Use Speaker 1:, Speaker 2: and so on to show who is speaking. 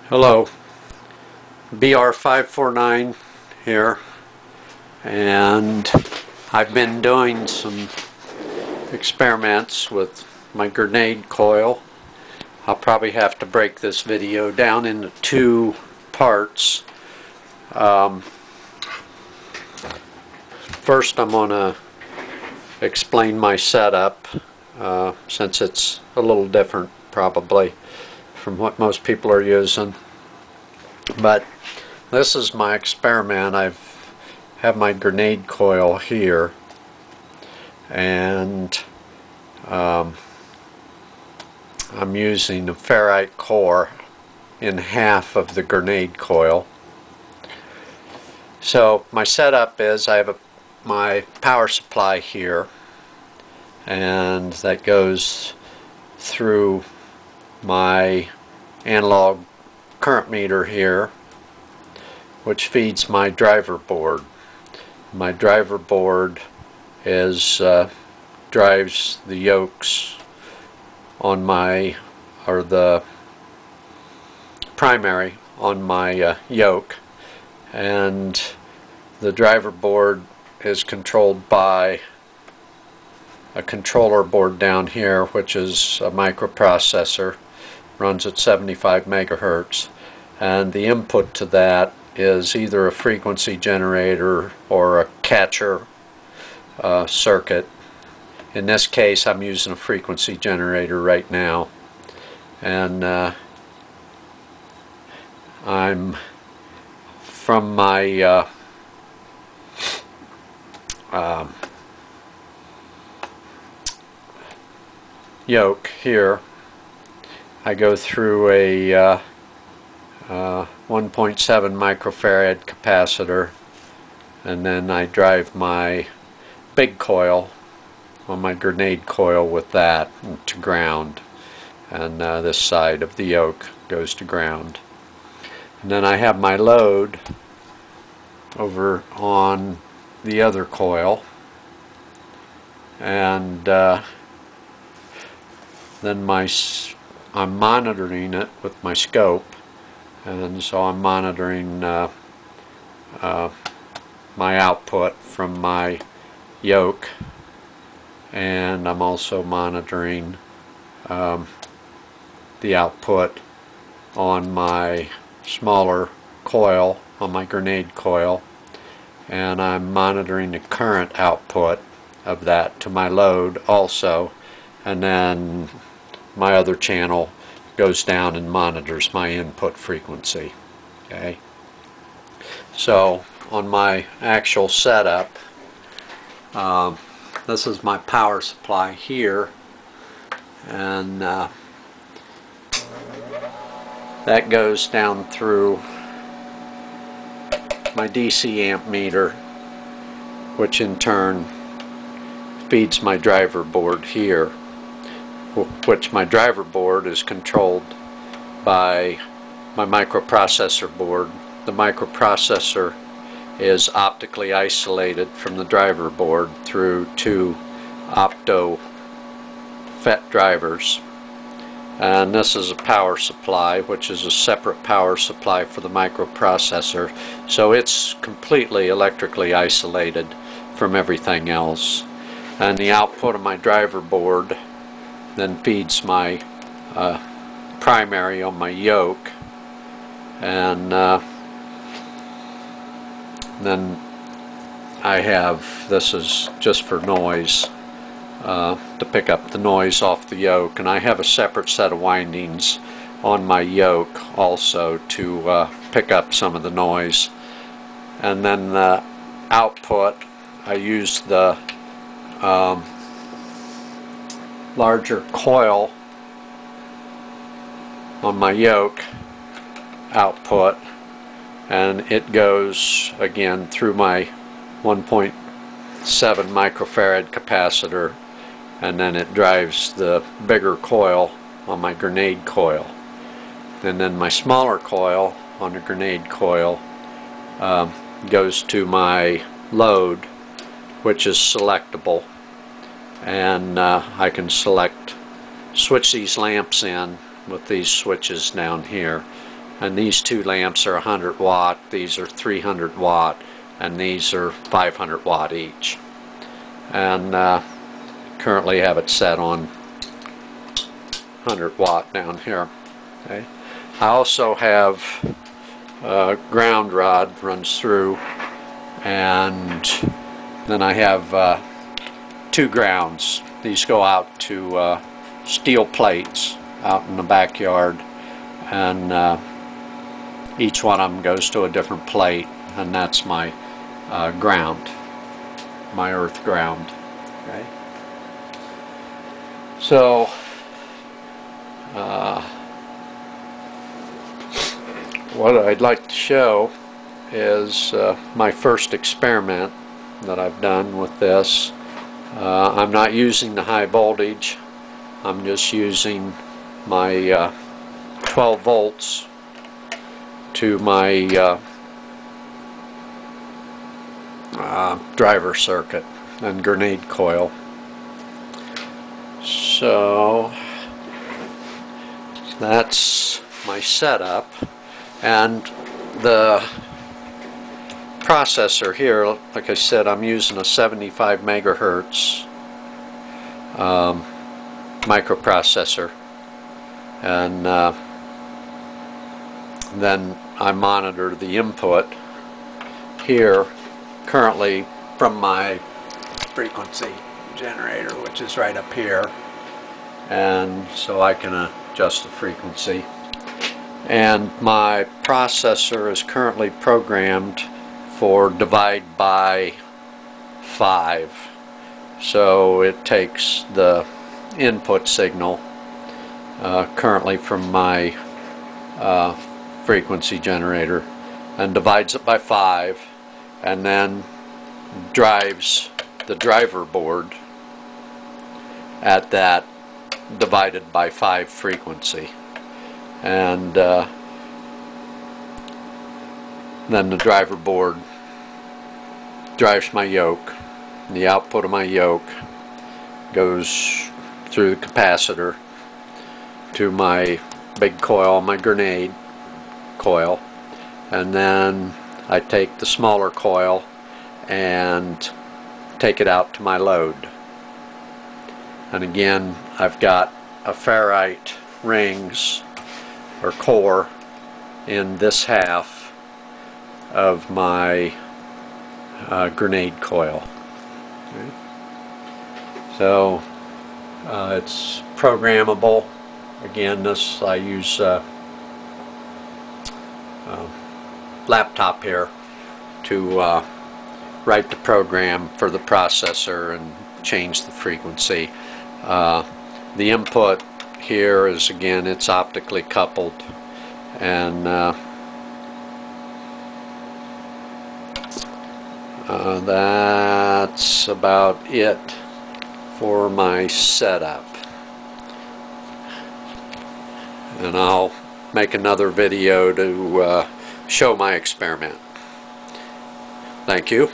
Speaker 1: Hello, BR549 here, and I've been doing some experiments with my Gernade coil. I'll probably have to break this video down into two parts. First, I'm going to explain my setup, since it's a little different probably from what most people are using. But this is my experiment. I have my Gernade coil here, and I'm using a ferrite core in half of the Gernade coil. So my setup is I have my power supply here, and that goes through my analog current meter here, which feeds my driver board. My driver board is drives the yokes on my, or the primary on my yoke, and the driver board is controlled by a controller board down here, which is a microprocessor, runs at 75 megahertz, and the input to that is either a frequency generator or a catcher circuit. In this case, I'm using a frequency generator right now, and I'm from my yoke here. I go through a 1.7 microfarad capacitor, and then I drive my big coil on my Gernade coil with that to ground, and this side of the yoke goes to ground. And then I have my load over on the other coil, and then I'm monitoring it with my scope, and so I'm monitoring my output from my yoke, and I'm also monitoring the output on my smaller coil, on my Gernade coil, and I'm monitoring the current output of that to my load also, and then my other channel goes down and monitors my input frequency. Okay, so on my actual setup, this is my power supply here, and that goes down through my DC amp meter, which in turn feeds my driver board here, which my driver board is controlled by my microprocessor board. The microprocessor is optically isolated from the driver board through two opto FET drivers, and this is a power supply, which is a separate power supply for the microprocessor, so it's completely electrically isolated from everything else. And the output of my driver board then feeds my primary on my yoke, and then I have, this is just for noise, to pick up the noise off the yoke, and I have a separate set of windings on my yoke also to pick up some of the noise. And then the output, I use the larger coil on my yoke output, and it goes again through my 1.7 microfarad capacitor, and then it drives the bigger coil on my Gernade coil. And then my smaller coil on the Gernade coil goes to my load, which is selectable, and I can switch these lamps in with these switches down here, and these two lamps are 100 watt, these are 300 watt, and these are 500 watt each. And currently have it set on 100 watt down here. Okay. I also have a ground rod runs through, and then I have two grounds. These go out to steel plates out in the backyard, and each one of them goes to a different plate, and that's my ground, my earth ground. Okay. So what I'd like to show is my first experiment that I've done with this. I'm not using the high voltage. I'm just using my 12 volts to my driver circuit and Gernade coil. So that's my setup, and the processor here, like I said, I'm using a 75 megahertz microprocessor, and then I monitor the input here currently from my frequency generator, which is right up here, and so I can adjust the frequency. And my processor is currently programmed for divide by 5, so it takes the input signal currently from my frequency generator and divides it by 5, and then drives the driver board at that divided by 5 frequency, and then the driver board drives my yoke. The output of my yoke goes through the capacitor to my big coil, my Gernade coil, and then I take the smaller coil and take it out to my load. And again, I've got a ferrite rings or core in this half of my Gernade coil. Okay. So it's programmable. Again, this I use laptop here to write the program for the processor and change the frequency. The input here is, again, it's optically coupled, and that's about it for my setup. And I'll make another video to show my experiment. Thank you.